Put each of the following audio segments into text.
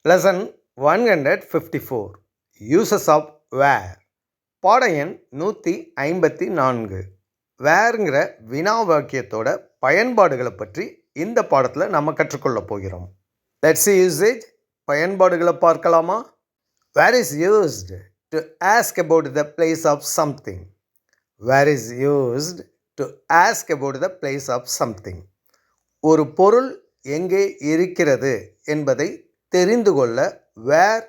Lesson 154 Uses of where. பாடம் எண் 154. வேர்ங்கிற வினா வாக்கியத்தோட பயன்பாடுகளை பற்றி இந்த பாடத்தில் நம்ம கற்றுக்கொள்ள போகிறோம். Let's see usage. பயன்பாடுகளை பார்க்கலாமா? Where is used to ask about the place of something. Where is used to ask about the place of something. ஒரு பொருள் எங்கே இருக்கிறது என்பதை தெரிந்து கொள்ள வேர்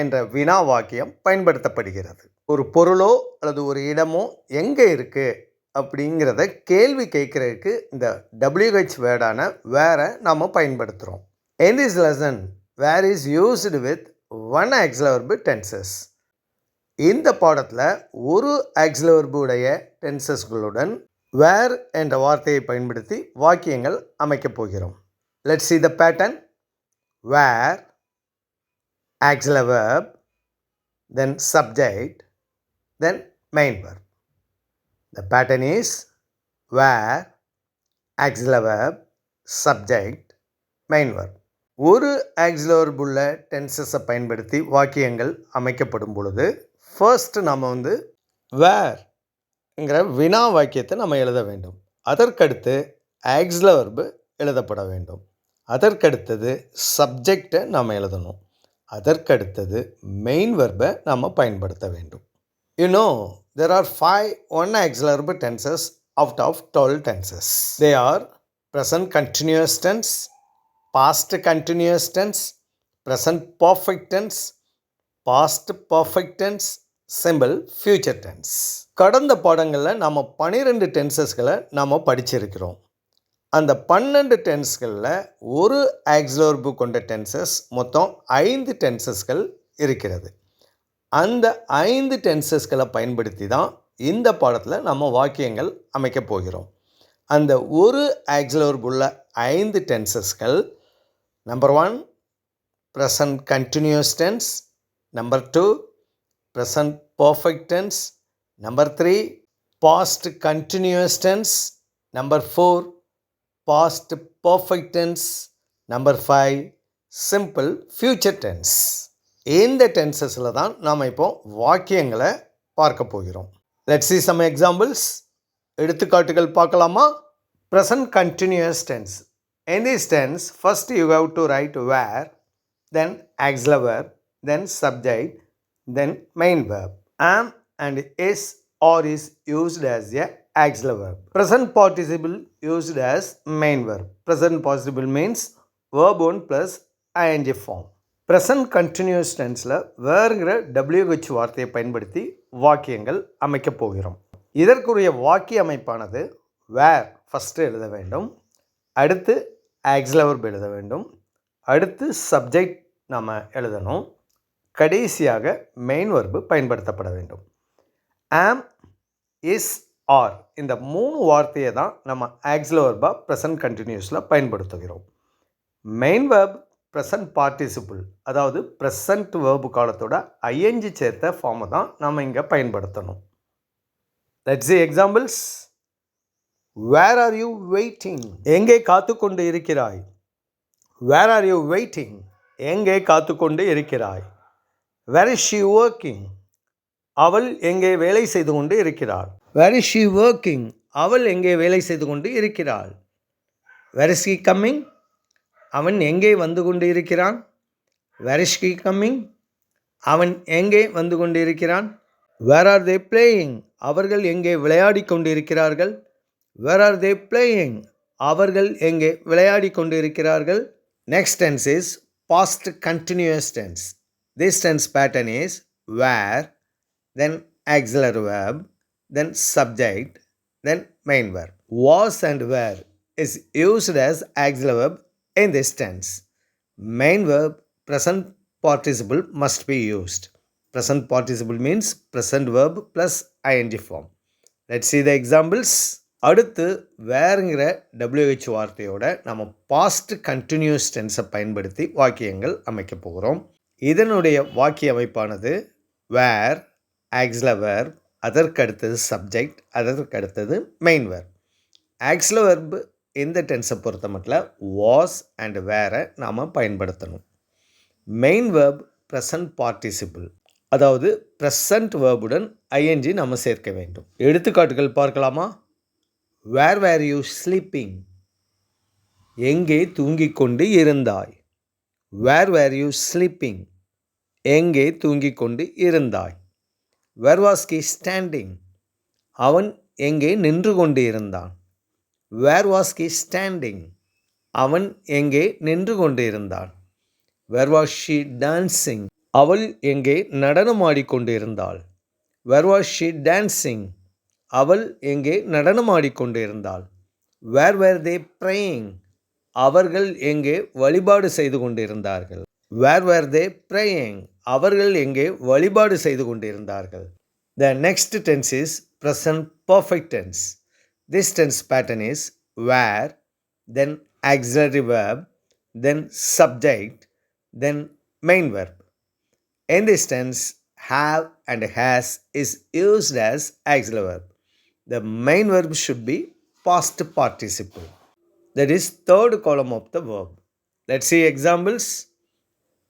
என்ற வினா வாக்கியம் பயன்படுத்தப்படுகிறது. ஒரு பொருளோ அல்லது ஒரு இடமோ எங்கே இருக்குது அப்படிங்கிறத கேள்வி கேட்குறதுக்கு இந்த WH வேர்டான வேரை நாம் பயன்படுத்துகிறோம். In this lesson, where is used with one auxiliary verb tenses. இந்த பாடத்தில் ஒரு auxiliary verb உடைய டென்சஸ்களுடன் வேர் என்ற வார்த்தையை பயன்படுத்தி வாக்கியங்கள் அமைக்கப் போகிறோம். Let's see the pattern. Where, auxiliary verb, then subject, then main verb. The pattern is where, auxiliary verb, subject, main verb. ஒரு auxiliary verb உள்ள டென்சஸை பயன்படுத்தி வாக்கியங்கள் அமைக்கப்படும் பொழுது ஃபர்ஸ்ட் நாம் வேர்ங்கிற வினா வாக்கியத்தை நம்ம எழுத வேண்டும். அதற்கடுத்து auxiliary verb எழுதப்பட வேண்டும். அதற்கடுத்தது சப்ஜெக்டை நாம் எழுதணும். அதற்கடுத்தது மெயின் வெர்பை நாம் பயன்படுத்த வேண்டும். There are 5 one auxiliary verb tenses out of 12 tenses. They are present continuous tense, past continuous tense, present perfect tense, past perfect tense, simple future tense. கடந்த பாடங்களில் நாம் 12 டென்சஸ்களை நாம் படிச்சிருக்கிறோம். அந்த 12 டென்ஸ்களில் ஒரு auxiliary verb கொண்ட டென்சஸ் மொத்தம் 5 டென்சஸ்கள் இருக்கிறது. அந்த 5 டென்சஸ்களை பயன்படுத்தி தான் இந்த பாடத்தில் நம்ம வாக்கியங்கள் அமைக்கப் போகிறோம். அந்த ஒரு auxiliary verb உள்ள 5 டென்சஸ்கள் number 1 present continuous tense, number 2 present perfect tense, number 3 past continuous tense, number 4 past perfect tense, number 5 simple future tense. இந்த டென்சஸில் தான் நாம் இப்போ வாக்கியங்களை பார்க்க போகிறோம். Let's see some examples. எடுத்துக்காட்டுகள் பார்க்கலாமா? Present continuous tense. In this tense, first you have to write where, then auxiliary verb, then subject, then main verb. Am and is or is used as a auxiliary verb. Present participle used as main verb. Present participle means verb 1 plus ing form. Present continuous tenseல வேர்ங்கிற WH வார்த்தையை பயன்படுத்தி வாக்கியங்கள் அமைக்கப் போகிறோம். இதற்குரிய வாக்கிய அமைப்பானது வேர் first எழுத வேண்டும், அடுத்து auxiliary verb எழுத வேண்டும், அடுத்து சப்ஜெக்ட் நாம் எழுதணும், கடைசியாக மெயின் verb பயன்படுத்தப்பட வேண்டும். am, is, ஆர் இந்த 3 வார்த்தையை தான் நம்ம auxiliary verb ப்ரெசன்ட் கண்டினியூஸில் பயன்படுத்துகிறோம். மெயின் verb ப்ரெசன்ட் பார்ட்டிசிபிள், அதாவது ப்ரெசன்ட் verb காலத்தோட ing சேர்த்த ஃபார்மை தான் நம்ம இங்கே பயன்படுத்தணும். Let's see examples. Where are you waiting? எங்கே காத்துக்கொண்டு இருக்கிறாய்? Where are you waiting? எங்கே காத்துக்கொண்டு இருக்கிறாய்? Where is she working? அவள் எங்கே வேலை செய்து கொண்டு இருக்கிறாள்? Where is she working? அவள் எங்கே வேலை செய்து கொண்டு இருக்கிறாள்? Where is he coming? அவன் எங்கே வந்து கொண்டு இருக்கிறான்? Where is he coming? அவன் எங்கே வந்து கொண்டு இருக்கிறான்? Where are they playing? அவர்கள் எங்கே விளையாடி கொண்டு இருக்கிறார்கள்? Where are they playing? அவர்கள் எங்கே விளையாடி கொண்டு இருக்கிறார்கள்? Next tense is past continuous tense. This tense pattern is where, then auxiliary verb, then subject, then main verb. Was and were is used as auxiliary verb in this tense. Main verb present participle must be used. Present participle means present verb plus ing form. Let's see the examples. அடுத்து வேர்ங்கிற WH வார்த்தையோட நம்ம past continuous டென்ஸை பயன்படுத்தி வாக்கியங்கள் அமைக்க போகிறோம். இதனுடைய வாக்கிய அமைப்பானது வேர், auxiliary verb, அதற்கடுத்தது சப்ஜெக்ட், அதற்கடுத்தது மெயின் verb. auxiliary verb இந்த டென்ஸை பொறுத்த மட்டும் வாஸ் அண்ட் வேரை நாம் பயன்படுத்தணும். மெயின் வேர்ப் ப்ரெசன்ட் பார்ட்டிசிபிள், அதாவது ப்ரெசன்ட் வேர்புடன் ஐஎன்ஜி நம்ம சேர்க்க வேண்டும். எடுத்துக்காட்டுகள் பார்க்கலாமா? Where were you sleeping? எங்கே தூங்கிக் கொண்டு இருந்தாய்? Where were you sleeping? எங்கே தூங்கிக் கொண்டு இருந்தாய்? Where was he standing? அவன் எங்கே நின்று கொண்டு இருந்தான்? Where was he standing? அவன் எங்கே நின்று கொண்டு இருந்தான்? Where was she dancing? அவள் எங்கே நடனமாடிக்கொண்டு இருந்தாள்? Where was she dancing? அவள் எங்கே நடனமாடிக்கொண்டு இருந்தாள்? Where were they praying? அவர்கள் எங்கே வழிபாடு செய்து கொண்டிருந்தார்கள்? வேர் வேர் தே ப்ரேயிங்? அவர்கள் எங்கே வழிபாடு செய்து கொண்டிருந்தார்கள்? The next tense is present perfect tense. This tense pattern is where, then auxiliary verb, then subject, then main verb. In this tense, have and has is used as auxiliary verb. The main verb should be past participle. That is third column of the verb. Let's see examples.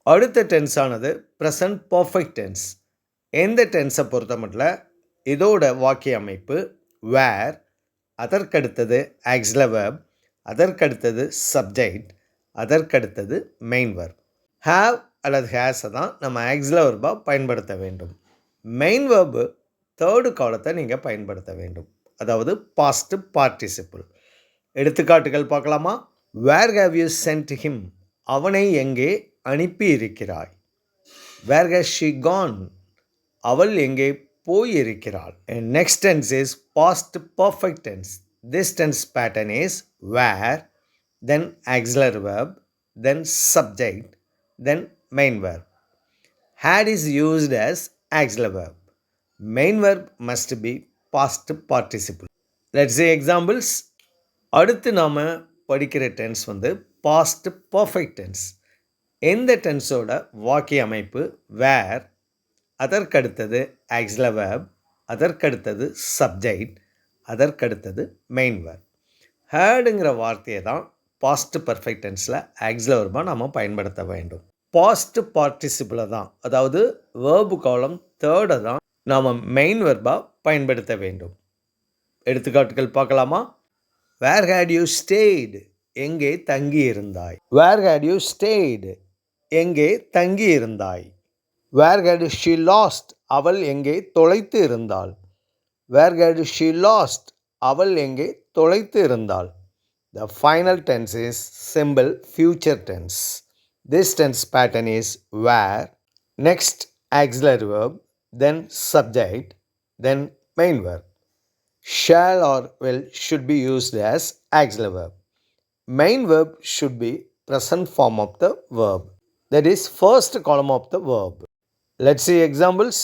அடுத்த tense ஆனது present perfect tense. எந்த டென்ஸை பொறுத்த மட்டும் இதோட வாக்கிய அமைப்பு where, அதற்கடுத்தது ஆக்ஸிலரி வெர்ப், அதற்கடுத்தது சப்ஜெக்ட், அதற்கடுத்தது மெயின் வெர்ப். ஹேவ் அல்லது ஹேஸை தான் நம்ம ஆக்ஸிலரி வெர்பாக பயன்படுத்த வேண்டும். மெயின் வெர்பு தேர்டு காலத்தை நீங்கள் பயன்படுத்த வேண்டும், அதாவது பாஸ்ட் பார்ட்டிசிபிள். எடுத்துக்காட்டுகள் பார்க்கலாமா? Where have you sent him? அவனை எங்கே அனுப்பி இருக்கிறாய்? Where has she gone? அவள் எங்கே போயிருக்கிறாள்? Next tense is past perfect tense. This tense pattern is where, then auxiliary verb, then subject, then main verb. had is used as auxiliary verb. Main verb must be past participle. Let's see examples. அடுத்து நாம் படிக்கிற tense வந்து past perfect tense. எந்த டென்ஸோட வாக்கிய அமைப்பு where, அதற்கடுத்தது auxiliary verb, அதற்கடுத்தது சப்ஜெக்ட், அதற்கடுத்தது மெயின் வெர்ப். ஹேடுங்கிற வார்த்தையை தான் பாஸ்ட் பர்ஃபெக்ட் டென்ஸில் ஆக்ஸிலரி வெர்பாக நாம் பயன்படுத்த வேண்டும். பாஸ்ட் பார்ட்டிசிபிளை தான், அதாவது வேர்பு காலம் தேர்டை தான் நாம் மெயின் வெர்பாக பயன்படுத்த வேண்டும். எடுத்துக்காட்டுகள் பார்க்கலாமா? Where had you stayed? எங்கே தங்கி இருந்தாய்? Where had you stayed? எங்கே தங்கி இருந்தாய்? Where had she lost? அவள் எங்கே தொலைத்து இருந்தாள்? Where had she lost? அவள் எங்கே தொலைத்து இருந்தாள்? The final tense is simple future tense. This tense pattern is where, next auxiliary verb, then subject, then main verb. Shall or will should be used as auxiliary verb. Main verb should be present form of the verb. That is first column of the verb. Let's see examples.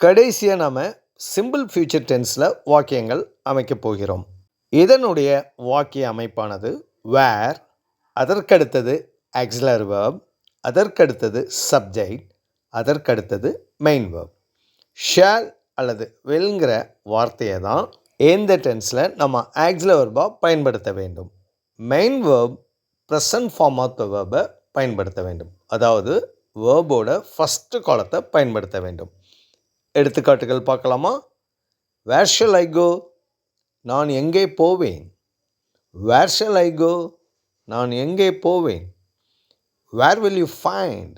கடைசியாக நாம் simple future டென்ஸில் வாக்கியங்கள் அமைக்கப் போகிறோம். இதனுடைய வாக்கிய அமைப்பானது where, அதற்கடுத்தது auxiliary verb, அதற்கடுத்தது சப்ஜெக்ட், அதற்கடுத்தது மெயின் வெர்ப். ஷேல் அல்லது வெல்ங்கிற வார்த்தையை தான் எந்த டென்ஸில் நம்ம ஆக்ஸிலரி வெர்பாக பயன்படுத்த வேண்டும். Main verb present form of the வேர்பை பயன்படுத்த வேண்டும், அதாவது வேர்போட ஃபஸ்ட்டு காலத்தை பயன்படுத்த வேண்டும். எடுத்துக்காட்டுகள் பார்க்கலாமா? Where shall I go? நான் எங்கே போவேன்? Where shall I go? நான் எங்கே போவேன்? Where will you find?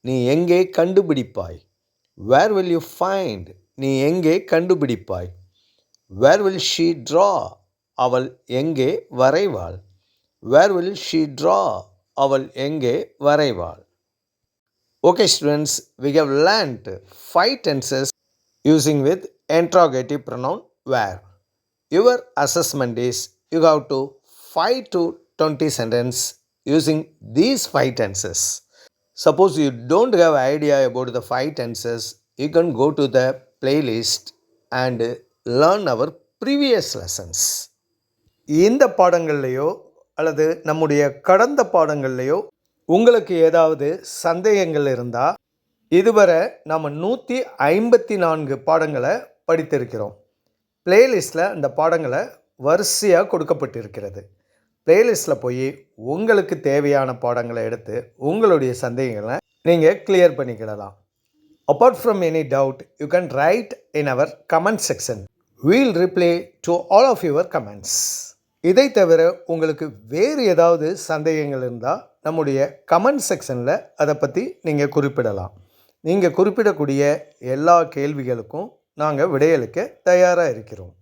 நீ எங்கே கண்டுபிடிப்பாய்? Where will you find? நீ எங்கே கண்டுபிடிப்பாய்? Where will she draw? அவள் எங்கே வரைவாள்? Where will she draw? அவள் எங்கே வரைவாள்? Okay students, we have learnt 5 tenses using with interrogative pronoun where. Your assessment is you have to 5 to 20 sentence using these 5 tenses. Suppose you don't have idea about the 5 tenses, you can go to the playlist and learn our previous lessons. இந்த பாடங்கள்லையோ அல்லது நம்முடைய கடந்த பாடங்கள்லையோ உங்களுக்கு ஏதாவது சந்தேகங்கள் இருந்தால், இதுவரை நம்ம 154 பாடங்களை படித்திருக்கிறோம். பிளேலிஸ்ட்டில் அந்த பாடங்களை வரிசையாக கொடுக்கப்பட்டிருக்கிறது. பிளேலிஸ்ட்டில் போய் உங்களுக்கு தேவையான பாடங்களை எடுத்து உங்களுடைய சந்தேகங்களை நீங்கள் clear பண்ணிக்கிடலாம். Apart from any doubt, you can write in our comment section. We'll reply to all of your comments. இதை தவிர உங்களுக்கு வேறு ஏதாவது சந்தேகங்கள் இருந்தால் நம்முடைய கமெண்ட் செக்ஷனில் அதை பற்றி நீங்கள் குறிப்பிடலாம். நீங்கள் குறிப்பிடக்கூடிய எல்லா கேள்விகளுக்கும் நாங்கள் விடையளிக்க தயாராக இருக்கிறோம்.